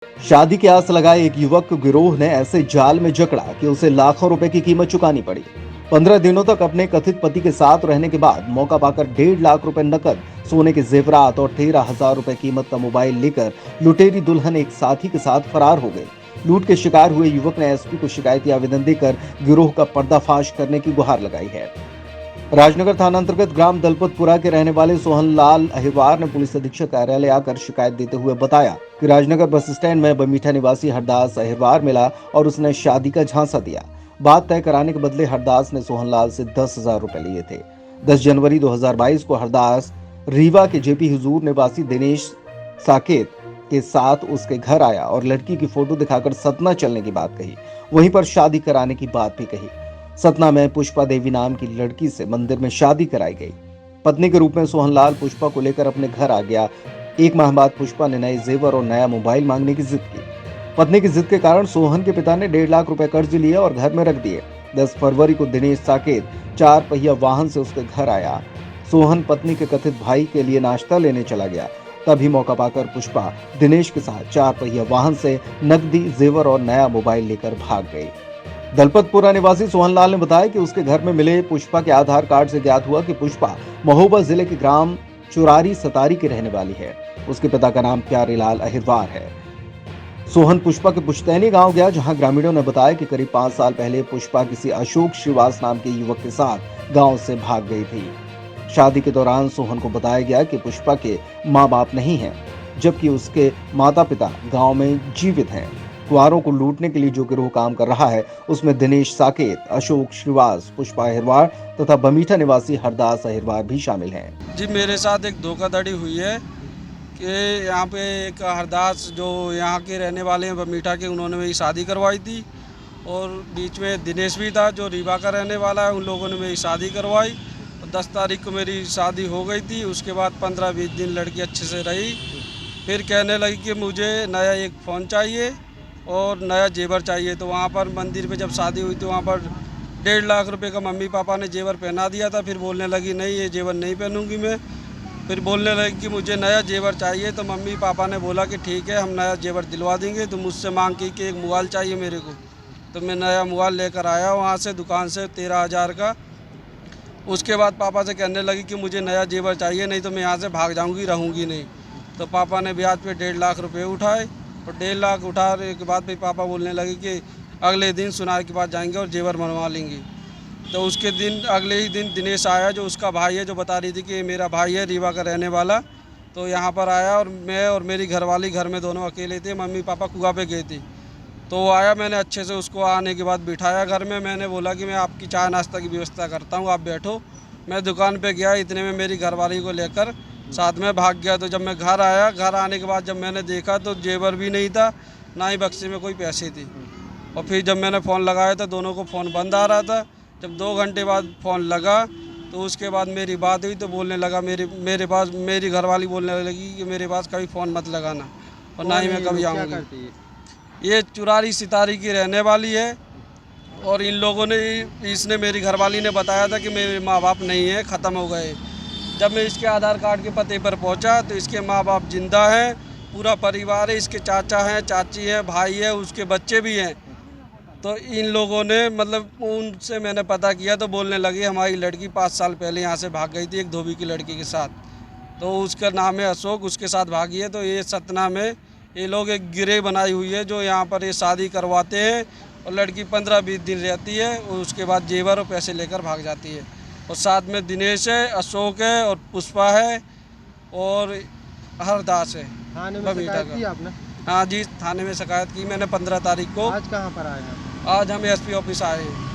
शादी की आस लगाए एक युवक को गिरोह ने ऐसे जाल में जकड़ा कि उसे लाखों रुपए की कीमत चुकानी पड़ी। 15 दिनों तक अपने कथित पति के साथ रहने के बाद मौका पाकर 1.5 लाख रुपए नकद, सोने के जेवरात और 13,000 रुपए कीमत का मोबाइल लेकर लुटेरी दुल्हन एक साथी के साथ फरार हो गई। लूट के शिकार हुए युवक ने एसपी को शिकायती आवेदन देकर गिरोह का पर्दाफाश करने की गुहार लगाई है। राजनगर थाना अंतर्गत ग्राम दलपतपुरा के रहने वाले सोहनलाल अहिरवार ने पुलिस अधीक्षक कार्यालय आकर शिकायत देते हुए बताया कि राजनगर बस स्टैंड में बमीठा निवासी हरदास अहिरवार मिला और उसने शादी का झांसा दिया। बात तय कराने के बदले हरदास ने सोहनलाल से 10,000 रुपए लिए थे। 10 जनवरी 2022 को हरदास रीवा के जेपी हुजूर निवासी दिनेश साकेत के साथ उसके घर आया और लड़की की फोटो दिखाकर सतना चलने की बात कही। वहीं पर शादी कराने की बात भी कही। सतना में पुष्पा देवी नाम की लड़की से मंदिर में शादी कराई गई। पत्नी के रूप में सोहनलाल पुष्पा को लेकर अपने घर आ गया। 1 माह बाद पुष्पा ने नए जेवर और नया मोबाइल मांगने की जिद की। पत्नी की जिद के कारण सोहन के पिता ने 1.5 लाख रुपए कर्ज लिए और घर में रख दिए। 10 फरवरी को दिनेश साकेत 4 पहिया वाहन से उसके घर आया। सोहन पत्नी के कथित भाई के लिए नाश्ता लेने चला गया। तभी मौका पाकर पुष्पा दिनेश के साथ 4 पहिया वाहन से नकदी, जेवर और नया मोबाइल लेकर भाग गई। दलपतपुरा निवासी सोहनलाल ने बताया कि उसके घर में मिले पुष्पा के आधार कार्ड से ज्ञात हुआ कि पुष्पा महोबा जिले के ग्राम चुरारी सतारी की रहने वाली है। उसके पिता का नाम प्यारेलाल अहिरवार है। सोहन पुष्पा के पुश्तैनी गांव गया, जहां ग्रामीणों ने बताया कि करीब 5 साल पहले पुष्पा किसी अशोक श्रीवास नाम के युवक के साथ गांव से भाग गई थी। शादी के दौरान सोहन को बताया गया कि पुष्पा के माँ बाप नहीं हैं, जबकि उसके माता पिता गांव में जीवित हैं। कुंवारों को लूटने के लिए जो गिरोह काम कर रहा है, उसमें दिनेश साकेत, अशोक श्रीवास, पुष्पा अहिरवार तथा बमीठा निवासी हरदास अहिरवार भी शामिल हैं। जी, मेरे साथ एक धोखाधड़ी हुई है कि यहाँ पे एक हरदास जो यहाँ के रहने वाले हैं बमीठा के, उन्होंने मेरी शादी करवाई थी और बीच में दिनेश भी था जो रीवा का रहने वाला है। उन लोगों ने मेरी शादी करवाई और 10 तारीख को मेरी शादी हो गई थी। उसके बाद 15-20 दिन लड़की अच्छे से रही, फिर कहने लगी कि मुझे नया एक फ़ोन चाहिए और नया जेवर चाहिए। तो वहाँ पर मंदिर पे जब शादी हुई तो वहाँ पर 1.5 लाख रुपए का मम्मी पापा ने जेवर पहना दिया था। फिर बोलने लगी नहीं, ये जेवर नहीं पहनूंगी मैं। फिर बोलने लगी कि मुझे नया जेवर चाहिए। तो मम्मी पापा ने बोला कि ठीक है, हम नया जेवर दिलवा देंगे। तो मुझसे मांग की कि एक मोबाइल चाहिए मेरे को। तो मैं नया मोबाइल लेकर आया वहाँ से दुकान से 13,000 का। उसके बाद पापा से कहने लगी कि मुझे नया जेवर चाहिए, नहीं तो मैं यहाँ से भाग जाऊँगी, रहूँगी नहीं। तो पापा ने ब्याज पे 1.5 लाख रुपये उठाए और 1.5 लाख उठाने के बाद फिर पापा बोलने लगे कि अगले दिन सुनार के पास जाएंगे और जेवर बनवा लेंगे। तो उसके दिन अगले ही दिन दिनेश आया, जो उसका भाई है, जो बता रही थी कि मेरा भाई है रीवा का रहने वाला। तो यहाँ पर आया और मैं और मेरी घरवाली घर में दोनों अकेले थे। मम्मी पापा कुआं पे गए थे। तो वो आया, मैंने अच्छे से उसको आने के बाद बिठाया घर में। मैंने बोला कि मैं आपकी चाय नाश्ता की व्यवस्था करता हूँ, आप बैठो। मैं दुकान पे गया, इतने में मेरी घरवाली को लेकर साथ में भाग गया। तो जब मैं घर आया, घर आने के बाद जब मैंने देखा तो जेवर भी नहीं था, ना ही बक्से में कोई पैसे थे। और फिर जब मैंने फ़ोन लगाया तो दोनों को फ़ोन बंद आ रहा था। जब 2 घंटे बाद फ़ोन लगा तो उसके बाद मेरी बात हुई तो बोलने लगा मेरे पास, मेरी घरवाली बोलने लगी कि मेरे पास कभी फ़ोन मत लगाना और ना ही मैं कभी आऊँगी। ये चुरारी सितारी की रहने वाली है और इन लोगों ने, इसने मेरी घरवाली ने बताया था कि मेरे माँ बाप नहीं है, ख़त्म हो गए। जब मैं इसके आधार कार्ड के पते पर पहुंचा तो इसके माँ बाप जिंदा हैं, पूरा परिवार है, इसके चाचा हैं, चाची हैं, भाई है, उसके बच्चे भी हैं। तो इन लोगों ने, मतलब उनसे मैंने पता किया तो बोलने लगी हमारी लड़की 5 साल पहले यहाँ से भाग गई थी एक धोबी की लड़की के साथ। तो उसका नाम है अशोक, उसके साथ भागी है। तो ये सतना में ये लोग एक गिरेह बनाई हुई है जो यहाँ पर ये शादी करवाते हैं और लड़की 15-20 दिन रहती है और उसके बाद जेवर और पैसे लेकर भाग जाती है। और साथ में दिनेश है, अशोक है और पुष्पा है और हरदास है। थाने में शिकायत की आपने? हाँ जी, थाने में शिकायत की मैंने 15 तारीख को। आज कहाँ पर आए हैं? आज हम एसपी ऑफिस आए हैं।